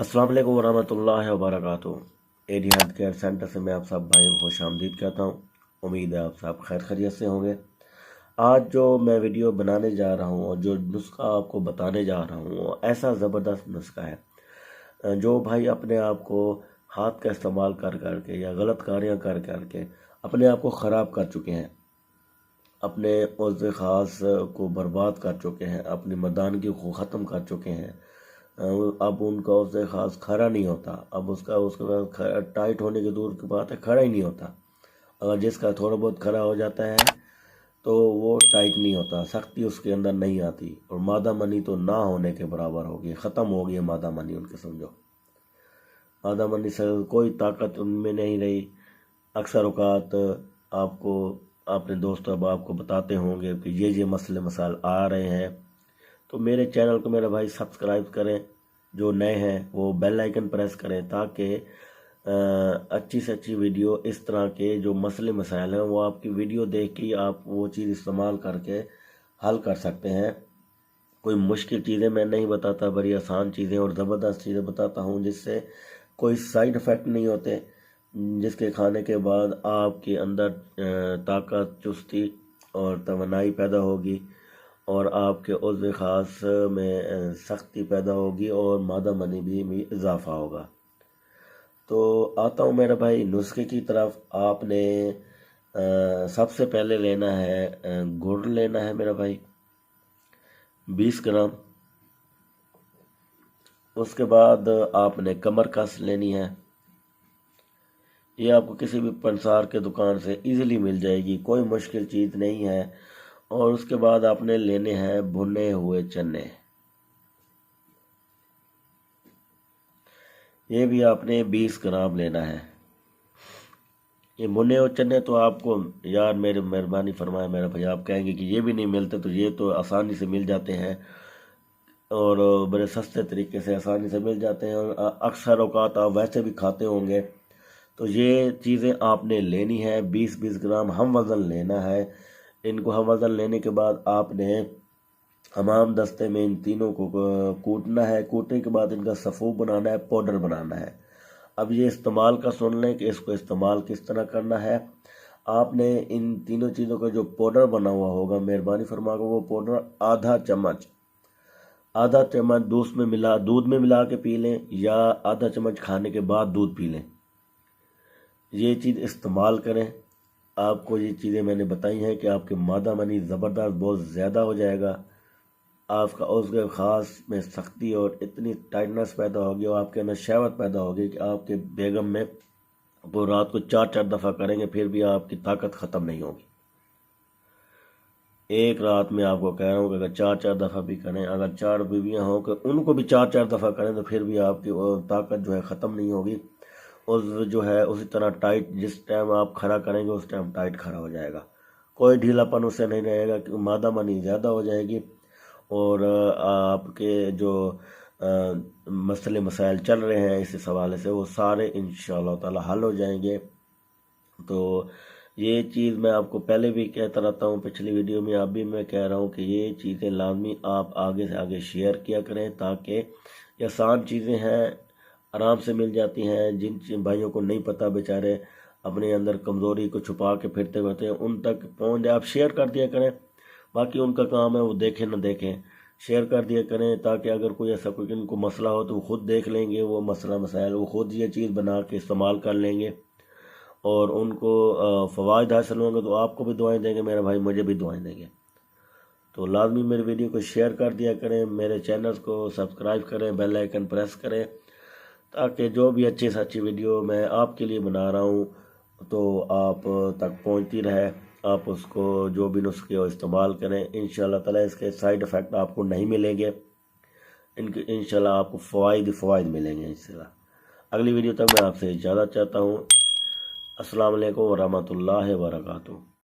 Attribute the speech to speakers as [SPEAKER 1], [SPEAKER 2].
[SPEAKER 1] अस्सलाम वालेकुम वरहमतुल्लाहि वबरकातुहू। एडी हेल्थ केयर सेंटर से मैं आप सब भाइयों को खुश आमदीद कहता हूँ। उम्मीद है आप सब खैर खैरियत से होंगे। आज जो मैं वीडियो बनाने जा रहा हूँ और जो नुस्खा आपको बताने जा रहा हूँ वो ऐसा ज़बरदस्त नुस्खा है। जो भाई अपने आप को हाथ का इस्तेमाल कर करके या गलत कार्य कर करके अपने आप को ख़राब कर चुके हैं, अपने उज़्व ख़ास को बर्बाद कर चुके हैं, अपनी मर्दानगी को ख़त्म कर चुके हैं। अब उनका उससे ख़ास खड़ा नहीं होता। अब उसके बाद टाइट होने की दूर की बात है, खड़ा ही नहीं होता। अगर जिसका थोड़ा बहुत खड़ा हो जाता है तो वो टाइट नहीं होता, सख्ती उसके अंदर नहीं आती और मादा मनी तो ना होने के बराबर होगी, ख़त्म हो गई है मादा मनी उनके, समझो। मादा मनी से कोई ताकत उनमें नहीं रही। अक्सर औकात आपको अपने दोस्त अब आपको बताते होंगे कि ये मसले मसाइल आ रहे हैं, तो मेरे चैनल को मेरा भाई सब्सक्राइब करें। जो नए हैं वो बेल आइकन प्रेस करें ताकि अच्छी से अच्छी वीडियो इस तरह के जो मसले मसाइल हैं वो आपकी वीडियो देख के आप वो चीज़ इस्तेमाल करके हल कर सकते हैं। कोई मुश्किल चीज़ें मैं नहीं बताता, बड़ी आसान चीज़ें और ज़बरदस्त चीज़ें बताता हूँ जिससे कोई साइड इफ़ेक्ट नहीं होते, जिसके खाने के बाद आपके अंदर ताकत, चुस्ती और तवानाई पैदा होगी और आपके उज़्व ख़ास में सख्ती पैदा होगी और मादा मनी भी इजाफ़ा होगा। तो आता हूँ मेरे भाई नुस्खे की तरफ। आपने सबसे पहले लेना है गुड़ लेना है मेरा भाई 20 ग्राम। उसके बाद आपने कमर कस लेनी है। ये आपको किसी भी पंसार के दुकान से इजीली मिल जाएगी, कोई मुश्किल चीज़ नहीं है। और उसके बाद आपने लेने हैं भुने हुए चने। ये भी आपने 20 ग्राम लेना है। ये भुने हुए चने तो आपको यार मेरे मेहरबानी फरमाए मेरा भाई, आप कहेंगे कि ये भी नहीं मिलते, तो ये तो आसानी से मिल जाते हैं और बड़े सस्ते तरीके से आसानी से मिल जाते हैं और अक्सर औकात आप वैसे भी खाते होंगे। तो ये चीज़ें आपने लेनी है 20-20 ग्राम हम वज़न लेना है। इनको हम वज़न लेने के बाद आपने हमाम दस्ते में इन तीनों को कूटना है। कूटने के बाद इनका सफ़ूफ बनाना है, पाउडर बनाना है। अब ये इस्तेमाल का सुन लें कि इसको इस्तेमाल किस तरह करना है। आपने इन तीनों चीज़ों का जो पाउडर बना हुआ होगा, मेहरबानी फरमा कर वो पाउडर आधा चम्मच दूध में मिला के पी लें या आधा चम्मच खाने के बाद दूध पी लें। ये चीज़ इस्तेमाल करें। आपको ये चीज़ें मैंने बताई हैं कि आपके मादा मनी ज़बरदस्त बहुत ज़्यादा हो जाएगा। आपका उसके ख़ास में सख्ती और इतनी टाइटनेस पैदा होगी और आपके अंदर शहवत पैदा होगी कि आपके बेगम में वो रात को 4-4 दफ़ा करेंगे फिर भी आपकी ताकत ख़त्म नहीं होगी। एक रात में आपको कह रहा हूँ कि अगर 4-4 दफ़ा भी करें, अगर 4 बीवियाँ हों कि उनको भी 4-4 दफ़ा करें तो फिर भी आपकी वो ताकत जो है ख़त्म नहीं होगी। और जो है उसी तरह टाइट, जिस टाइम आप खड़ा करेंगे उस टाइम टाइट खड़ा हो जाएगा, कोई ढीलापन उससे नहीं रहेगा कि मादा मनी ज़्यादा हो जाएगी और आपके जो मसले मसाइल चल रहे हैं इस हवाले से वो सारे इंशाअल्लाह ताला हल हो जाएंगे। तो ये चीज़ मैं आपको पहले भी कहता रहता हूँ, पिछली वीडियो में अब भी मैं कह रहा हूँ कि ये चीज़ें लाजमी आप आगे से आगे शेयर किया करें ताकि ये आसान चीज़ें हैं, आराम से मिल जाती हैं। जिन भाइयों को नहीं पता, बेचारे अपने अंदर कमज़ोरी को छुपा के फिरते रहते हैं, उन तक पहुँच जाए, आप शेयर कर दिया करें। बाकी उनका काम है वो देखें ना देखें, शेयर कर दिया करें ताकि अगर कोई ऐसा कोई इनको मसला हो तो वो खुद देख लेंगे, वो मसला मसाइल वो खुद ये चीज़ बना के इस्तेमाल कर लेंगे और उनको फ़वाइद हासिल होंगे तो आपको भी दुआएं देंगे मेरा भाई, मुझे भी दुआएं देंगे। तो लाजमी मेरी वीडियो को शेयर कर दिया करें, मेरे चैनल को सब्सक्राइब करें, बेल आइकन प्रेस करें ताकि जो भी अच्छी से अच्छी वीडियो मैं आपके लिए बना रहा हूँ तो आप तक पहुँचती रहे। आप उसको जो भी नुस्खे हो इस्तेमाल करें, इंशाअल्लाह ताला इसके साइड इफ़ेक्ट आपको नहीं मिलेंगे, इनके इंशाअल्लाह आपको फ़वाइद मिलेंगे इंशाअल्लाह। अगली वीडियो तक मैं आपसे इजाज़त चाहता हूँ। अस्सलाम वालेकुम वरहमतुल्लाहि वबरकातुहू।